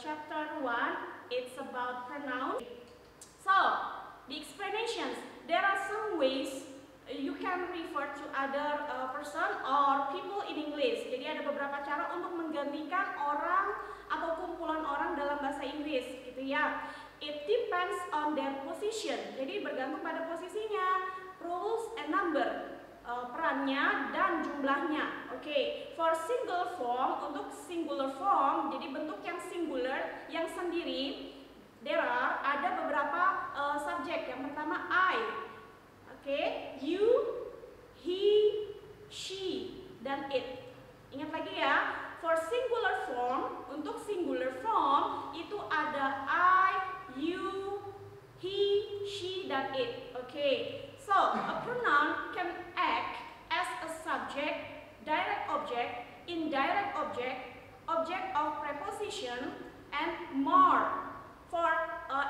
chapter 1. It's about pronouns. So, the explanations. There are some ways you can refer to other person or people in English. Jadi ada beberapa cara untuk menggantikan orang atau kumpulan orang dalam bahasa Inggris, gitu ya. It depends on their position. Jadi bergantung pada posisinya, rules and number, perannya dan jumlahnya. Oke, for single form, untuk singular form, jadi bentuk yang singular, yang sendiri, ada beberapa subjek. Yang pertama I. Oke, you, he, she, dan it. Ingat lagi ya, for singular form, untuk singular form itu ada I, you, he, she, dan it. Oke, so a pronoun can act as a subject, direct object, indirect object, object of preposition, and more for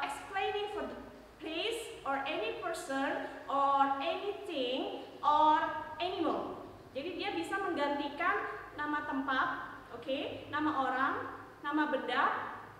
explaining for the place or any person or anything or animal. Jadi dia bisa menggantikan nama tempat, oke, nama orang, nama benda,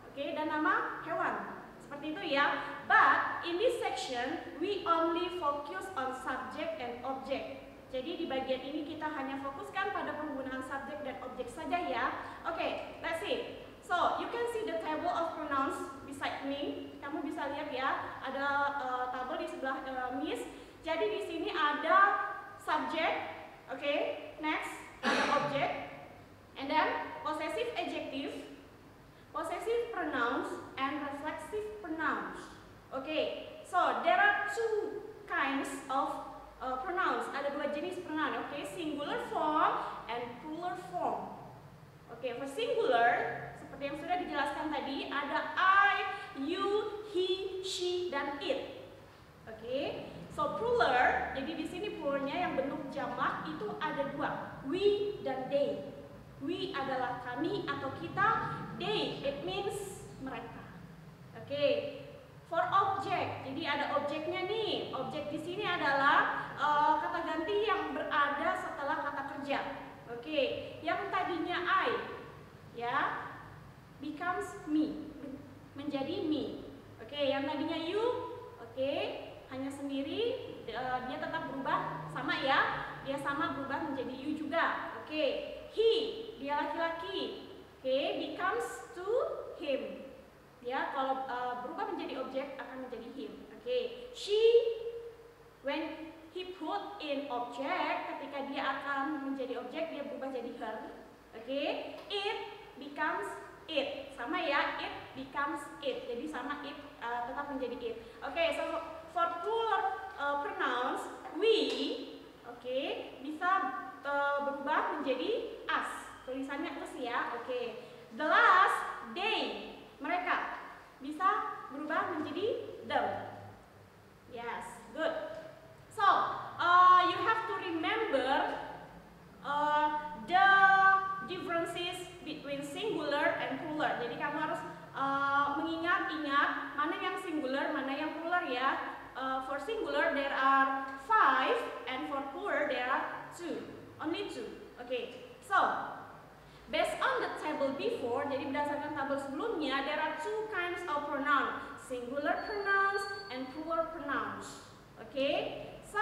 oke, dan nama hewan. Seperti itu ya. But in this section we only focus on subject and object. Jadi di bagian ini kita hanya fokuskan pada penggunaan subjek dan objek saja ya. Oke, let's see. So, you can see the table of pronouns beside me. Kamu bisa lihat ya, ada tabel di sebelah Miss. Jadi di sini ada subject, oke, next ada object, and then possessive adjective, possessive pronouns, and reflexive pronouns. Okay, so there are two kinds of pronouns. Ada dua jenis pronoun, okay, singular form and plural form. Okay, for singular, seperti yang sudah dijelaskan tadi, ada I, you, he, she, dan it. Okay, so plural, jadi di sini pluralnya yang bentuk jamak itu ada dua, we dan they. We adalah kami atau kita, they it means mereka. Okay, for object, jadi ada objeknya nih. Objek di sini adalah kata ganti yang berada setelah kata kerja. Oke, yang tadinya I, ya, becomes me, menjadi me. Oke, yang tadinya you, oke, hanya sendiri, dia tetap berubah, sama ya, dia sama berubah menjadi you juga. Oke, he, dia laki-laki, oke, becomes to him. Ya, kalau berubah menjadi objek akan menjadi him. Oke, she, when he put in object, ketika dia akan menjadi objek, dia berubah jadi her. Oke, it becomes it, sama ya, it becomes it, jadi sama it, tetap menjadi it. Oke, so for plural pronouns, we, oke, bisa berubah menjadi us, tulisannya us ya. Oke, the last, they, mereka, bisa berubah menjadi them. Yes, good. So, you have to remember the differences between singular and plural. Jadi kamu harus mengingat-ingat mana yang singular, mana yang plural ya. For singular there are 5 and for plural there are 2. Only 2. Okay. So, based on the table before, jadi berdasarkan tabel sebelumnya, there are 2 kinds of pronoun, singular pronouns and plural pronouns. Okay. So,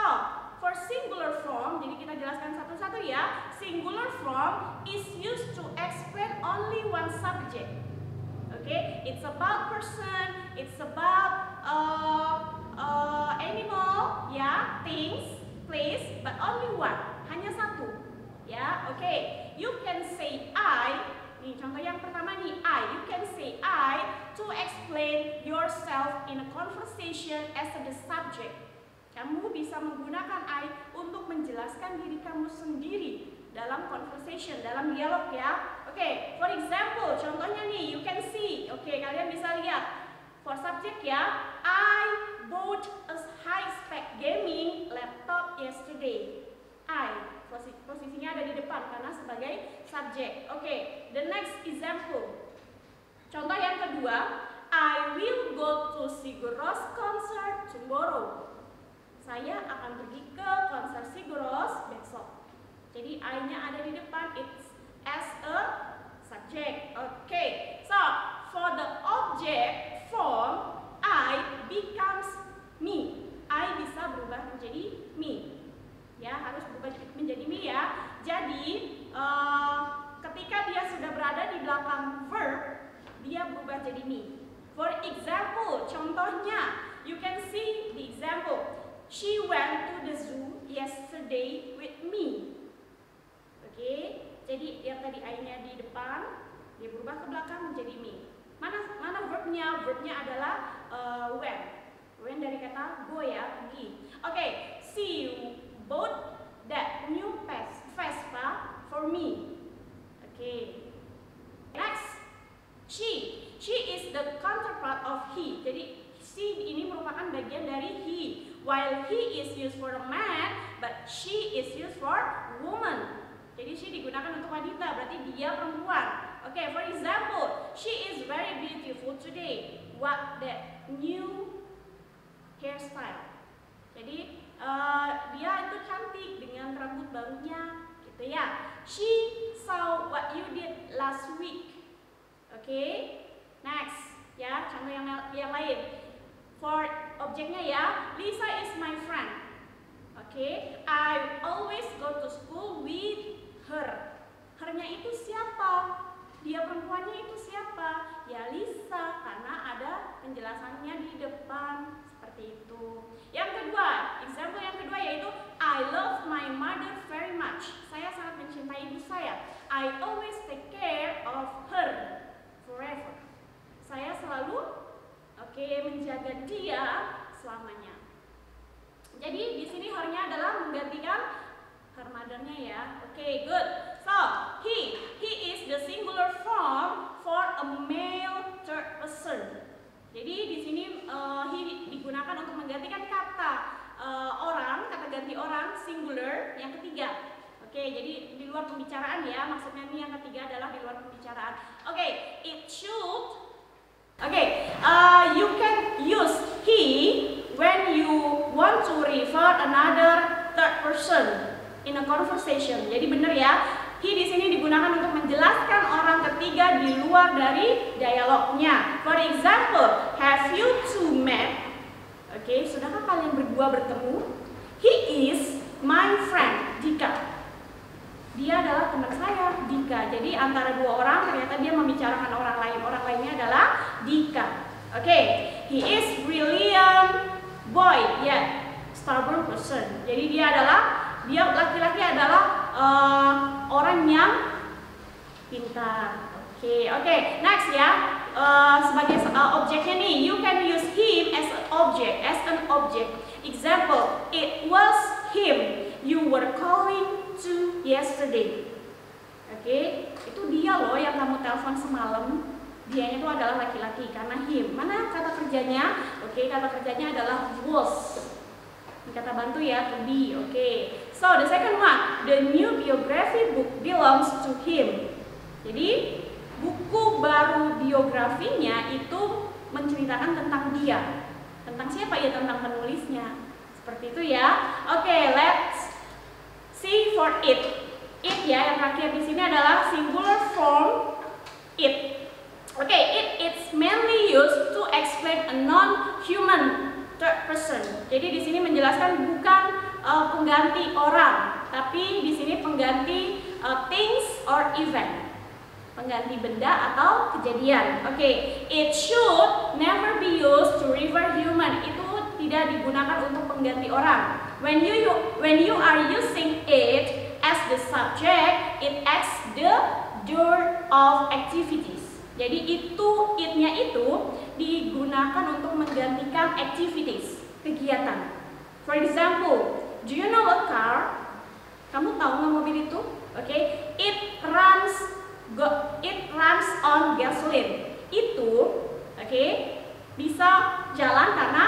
for singular form, jadi kita jelaskan satu-satu ya. Singular form is used to explain only one subject. Okay, it's about person, it's about animal, ya, things, place, but only one, hanya satu, ya. Okay, you can say I. Nih, contoh yang pertama nih, I. You can say I to explain yourself in a conversation as the subject. Kamu bisa menggunakan I untuk menjelaskan diri kamu sendiri dalam conversation, dalam dialog ya. Oke, for example, contohnya nih, you can see. Oke, kalian bisa lihat. For subject ya, I bought a high-spec gaming laptop yesterday. I, posisinya ada di depan karena sebagai subjek. Oke, the next example. Contoh yang kedua, I will go to Sigur Rós concert tomorrow. Saya akan pergi ke konser Sigur Rós besok. Jadi I-nya ada di depan, it's as a subject. Okay, so for the object form I becomes me. I bisa berubah menjadi me. Ya, harus berubah menjadi me ya. Jadi ketika dia sudah berada di belakang verb, dia berubah jadi me. For example, contohnya, you can see the example. She went to the zoo yesterday with me. Oke, jadi yang tadi I-nya di depan, dia berubah ke belakang menjadi me. Mana verbnya? Verbnya adalah went. Went dari kata go ya, pergi. Oke, she bought that new Vespa for me. Oke. Next, she is the counterpart of he. Jadi she ini merupakan bagian dari he. While he is used for a man, but she is used for woman. Jadi she digunakan untuk wanita, berarti dia perempuan. Okay, for example, she is very beautiful today. What that new hairstyle? Jadi dia itu cantik dengan rambut barunya, gitu ya. She saw what you did last week. Okay, next, ya contoh yang lain. For objeknya ya, Lisa is my friend. Okay, I always go to school with her. Her-nya itu siapa? Dia perempuannya itu siapa? Ya Lisa, karena ada penjelasannya di depan seperti itu. Yang kedua, example yang kedua yaitu I love my mother very much. Saya sangat mencintai ibu saya. I always take care of her forever. Saya selalu menjaga dia selamanya. Jadi di sini her-nya adalah menggantikan her mother-nya ya. Oke, good. So, he is the singular form for a male third person. Jadi di sini he digunakan untuk menggantikan kata orang, kata ganti orang singular yang ketiga. Oke, jadi di luar pembicaraan ya. Maksudnya ini yang ketiga adalah di luar pembicaraan. Oke, it should. You can use he when you want to refer another third person in a conversation. Jadi benar ya, he di sini digunakan untuk menjelaskan orang ketiga di luar dari dialognya. For example, have you two met? Oke, sudahkah kalian berdua bertemu? He is my friend Dika. Dia adalah teman saya, Dika. Jadi antara dua orang ternyata dia membicarakan orang lain. Orang lainnya adalah Dika. Oke, he is brilliant boy, stubborn person. Jadi dia laki-laki adalah orang yang pintar. Oke, next ya. Sebagai objeknya nih, you can use him as an object. Example, it was him you were calling to yesterday. Oke, itu dia loh yang kamu telepon semalam. Dianya itu adalah laki-laki karena him. Mana kata kerjanya? Oke, kata kerjanya adalah was. Ini kata bantu ya, to be. Oke. So the second one, the new biography book belongs to him. Jadi buku baru biografinya itu menceritakan tentang dia. Tentang siapa ya? Tentang penulisnya. Seperti itu ya. Oke, let's see for it. It ya, yang terakhir di sini adalah singular form it. Oke, it's mainly used to explain a non-human third person. Jadi di sini menjelaskan bukan pengganti orang, tapi di sini pengganti things or event. Pengganti benda atau kejadian. Oke, it should never be used to refer human. Itu tidak digunakan untuk pengganti orang. When you are using it as the subject, it acts the door of activities. Jadi it-nya itu digunakan untuk menggantikan activities, kegiatan. For example, do you know a car? Kamu tahu nggak mobil itu? Oke, it runs on gasoline. Itu, bisa jalan karena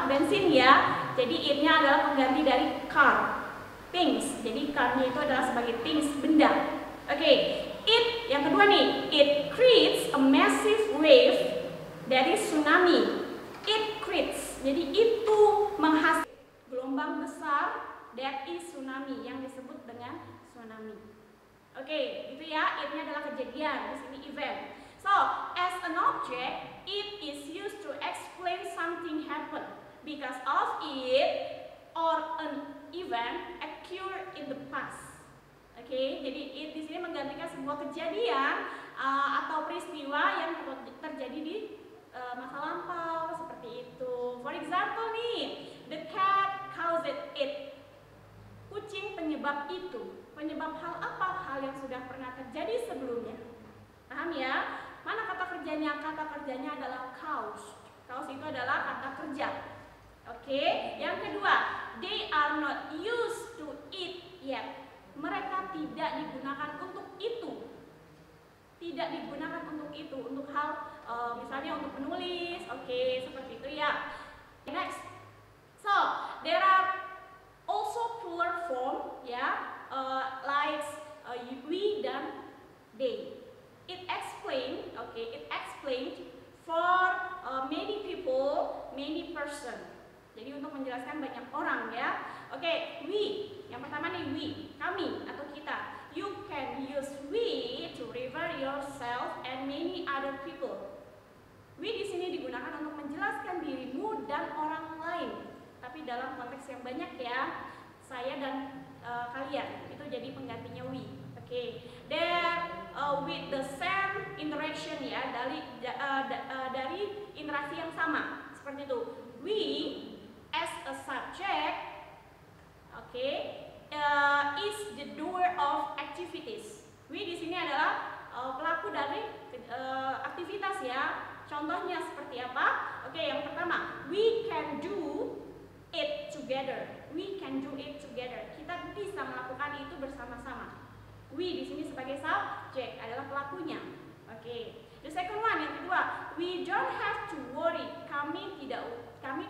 bensin ya. Jadi it-nya adalah pengganti dari car. Things. Jadi car-nya itu adalah sebagai things, benda. It yang kedua nih, it creates a massive wave dari tsunami. It creates. Jadi itu menghasilkan gelombang besar, that is tsunami, yang disebut dengan tsunami. Itu ya, it-nya adalah kejadian, di sini event. So So, as an object, it is used to explain something happened because of it or an event occurred in the past. Oke, jadi it di sini menggantikan sebuah kejadian atau peristiwa yang terjadi di masa lampau seperti itu. For example nih, the cat caused it. Kucing penyebab itu. Penyebab hal apa? Hal yang sudah pernah terjadi sebelumnya. Paham ya? Mana kata kerjanya? Kata kerjanya adalah cause. Cause itu adalah kata kerja. Oke, yang kedua, they are not used to it yet. Mereka tidak digunakan untuk itu. Tidak digunakan untuk itu, untuk hal misalnya untuk menulis. Oke, seperti itu ya. Next. So, there are also plural form ya, like we dan they. It explained, it explained for many people, many person. Jadi untuk menjelaskan banyak orang ya. Oke, we. Yang pertama nih we, kami atau kita. You can use we to refer yourself and many other people. We di sini digunakan untuk menjelaskan dirimu dan orang lain. Tapi dalam konteks yang banyak ya. Saya dan kalian. Itu jadi penggantinya we. Oke. Then with the same interaction ya, dari interaksi yang sama. Seperti itu. We as a subject, is the doer of activities. We di sini adalah pelaku dari aktivitas ya. Contohnya seperti apa? Oke, yang pertama, we can do it together. We can do it together. Kita bisa melakukan itu bersama-sama. We di sini sebagai subject adalah pelakunya. Oke. The second one, yang kedua, we don't have to worry. Kami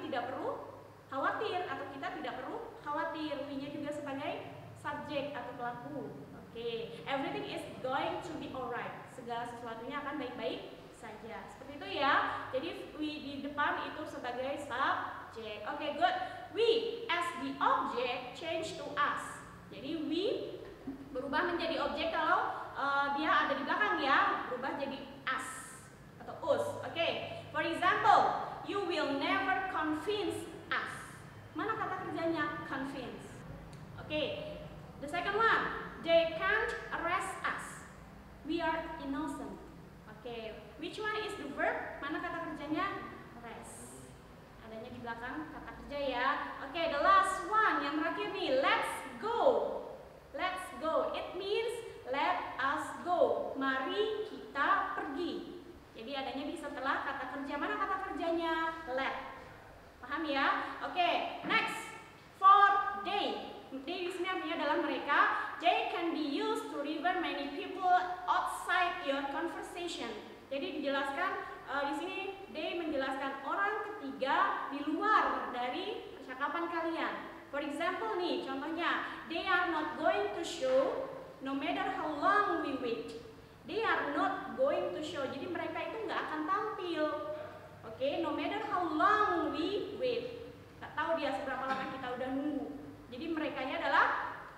tidak perlu khawatir atau kita tidak perlu khawatir. We-nya juga sebagai subjek atau pelaku. Oke. Everything is going to be alright. Segala sesuatunya akan baik-baik saja. Seperti itu ya. Jadi we di depan itu sebagai subjek. Oke, good. We as the object change to us. Jadi we berubah menjadi objek kalau dia ada di belakang ya, berubah jadi us atau us. Oke. For example, you will never convince us. Mana kata kerjanya? Convince. Oke. The second one, they can't arrest us. We are innocent. Oke. Which one is the verb? Mana kata kerjanya? Arrest. Adanya di belakang kata kerja ya. Oke, the last one, yang terakhir nih, let's go. Let's go. It means let us go. Mari kita pergi. Jadi adanya di setelah kata kerja. Mana kata kerjanya? Let. Paham ya? Oke, next. For they. They di sini artinya adalah mereka. They can be used to refer many people outside your conversation. Jadi dijelaskan di sini they menjelaskan orang ketiga di luar dari percakapan kalian. For example nih, contohnya, they are not going to show no matter how long we wait. They are not going to show. Jadi mereka itu nggak akan tampil. Oke, no matter how long we wait. Nggak tahu dia seberapa lama kita udah nunggu. Jadi merekanya adalah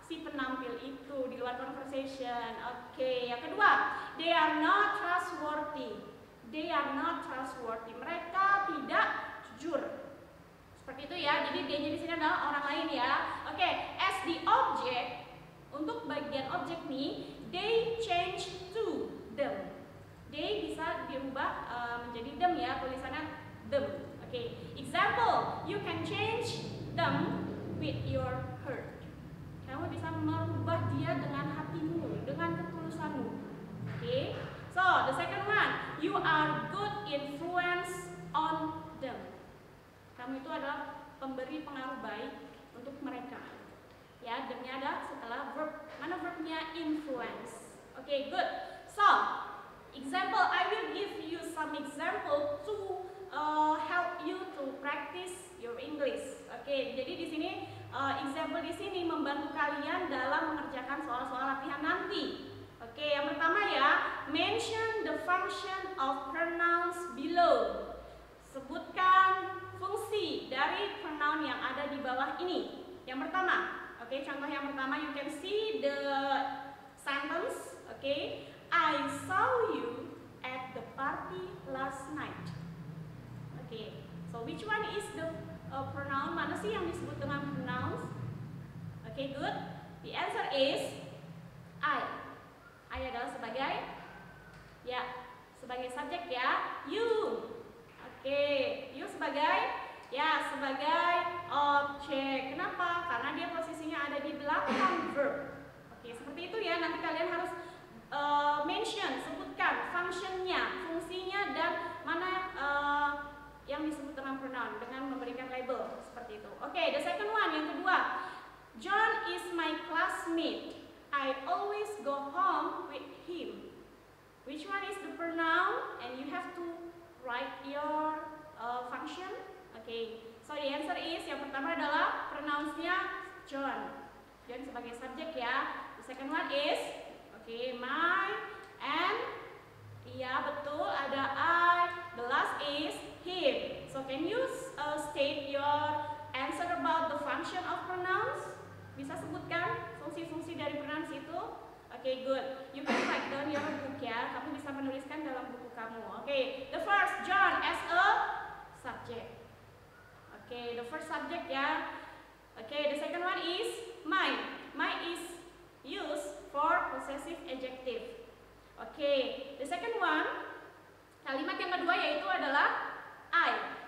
si penampil itu di luar conversation. Oke, yang kedua, they are not trustworthy. They are not trustworthy. Mereka tidak jujur. Seperti itu ya. Jadi dia-nya di sini adalah orang lain ya. Oke, as the object, untuk bagian objek nih, they change to them. They bisa diubah menjadi them ya, tulisannya them. Oke. Example, you can change them with your heart. Kamu bisa merubah dia dengan hatimu, dengan ketulusanmu. Oke. So, the second one, you are good influence on them. Kamu itu adalah pemberi pengaruh baik untuk mereka. Ya, demnya ada setelah verb. Mana verbnya? Influence. Oke, good. So, example, I will give you some example to help you to practice your English. Oke, jadi di sini example di sini membantu kalian dalam mengerjakan soal-soal latihan nanti. Oke, yang pertama ya, mention the function of pronouns below. Sebutkan fungsi dari pronoun yang ada di bawah ini. Yang pertama, oke, contoh yang pertama, you can see the sentence. Oke, I saw you at the one is the pronoun? Mana sih yang disebut dengan pronouns? Okay, good. The answer is I. I adalah sebagai, ya, sebagai subjek ya. You. Oke, you sebagai, ya, sebagai objek. Kenapa? Karena dia posisinya ada di belakang verb. Oke, seperti itu ya. Nanti kalian harus mention, sebutkan functionnya, fungsinya, dan mana yang disebut dengan pronoun dengan memberikan label seperti itu. Oke, the second one, yang kedua. John is my classmate. I always go home with him. Which one is the pronoun? And you have to write your function. Okay, so the answer is, yang pertama adalah pronounsnya John. John sebagai subjek ya. The second one is, okay, my, and, iya betul, ada I. The last is him. So can you state your answer about the function of pronouns? Bisa sebutkan fungsi-fungsi dari pronouns itu? Okay, good. You can write down your book ya. Kamu bisa menuliskan dalam buku kamu. Okay, the first, John as a subject. Okay, the first subject ya. Okay, the second one is my. My is used for possessive adjective. Okay, the second one, kalimat yang kedua yaitu adalah I.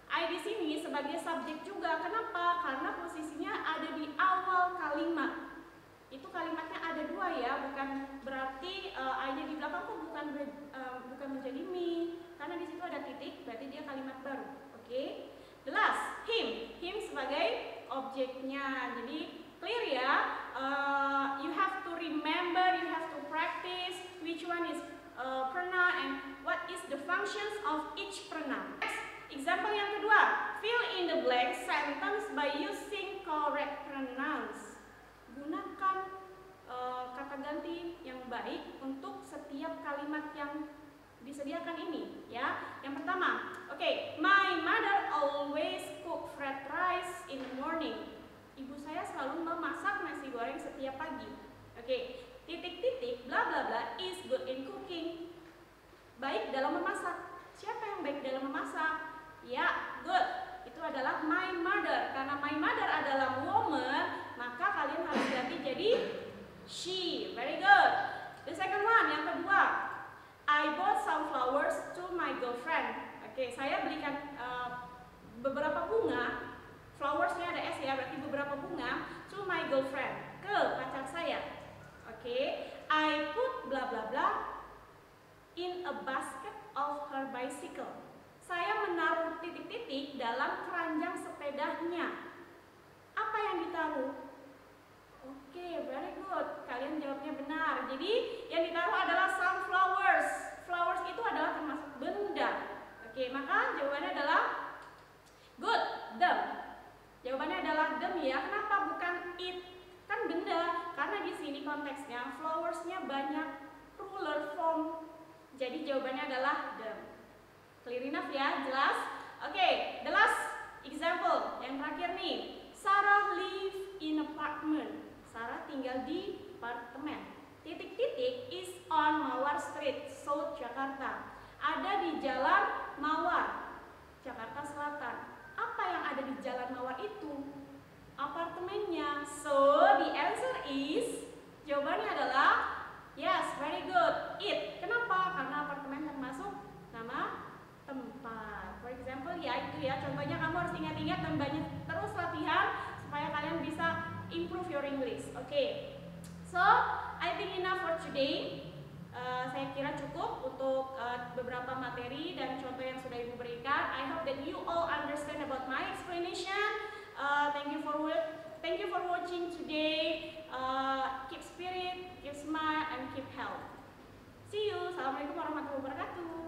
I di sini sebagai subjek juga. Kenapa? Karena posisinya ada di awal kalimat. Itu kalimatnya ada dua ya, bukan berarti I-nya di belakang kok bukan menjadi me. Karena di situ ada titik, berarti dia kalimat baru. Oke. The last, him. Him sebagai objeknya. Jadi clear ya. You have to remember, you have to practice which one is pronoun and what is the functions of each pronoun. Next, example yang kedua, fill in the blank sentence by using correct pronouns. Gunakan kata ganti yang baik untuk setiap kalimat yang disediakan ini ya. Yang pertama, okay, my mother always cook fried rice in the morning. Ibu saya selalu memasak nasi goreng setiap pagi. Okay, titik-titik bla bla bla is good in cooking. Baik dalam memasak. Siapa yang baik dalam memasak? Ya, good. Itu adalah my mother. Karena my mother adalah woman, maka kalian harus ganti jadi she. Very good. The second one, yang kedua. I bought some flowers to my girlfriend. Oke, saya belikan beberapa bunga. Flowersnya ada S ya, berarti beberapa bunga to my girlfriend, ke pacar saya. Oke, I put bla bla bla in a basket of her bicycle. Saya menaruh titik-titik dalam keranjang sepedanya. Apa yang ditaruh? Oke, very good. Kalian jawabnya benar. Jadi yang ditaruh adalah some flowers. Flowers itu adalah termasuk benda. Oke, maka jawabannya adalah good, them. Jawabannya adalah them ya. Kenapa bukan it? Kan benda. Karena di sini konteksnya flowersnya banyak plural form. Jadi jawabannya adalah them. Clear enough ya? Jelas? Oke, the last example. Yang terakhir nih. Sarah live in apartment. Sarah tinggal di apartemen. Titik-titik is on Mawar Street, South Jakarta. Ada di Jalan Mawar, Jakarta Selatan. Apa yang ada di Jalan Mawar itu? Apartemennya. So, the answer is, jawabannya adalah, yes, very good, it. Kenapa? Karena apartemen termasuk nama tempat. For example, ya itu ya, contohnya kamu harus ingat-ingat dan banyak terus latihan supaya kalian bisa improve your English. Okay. So, I think enough for today. Saya kira cukup untuk beberapa materi dan contoh yang sudah Ibu berikan. I hope that you all understand about my explanation. Thank you for watching today. Keep spirit, keep smile, and keep health. See you. Assalamualaikum warahmatullahi wabarakatuh.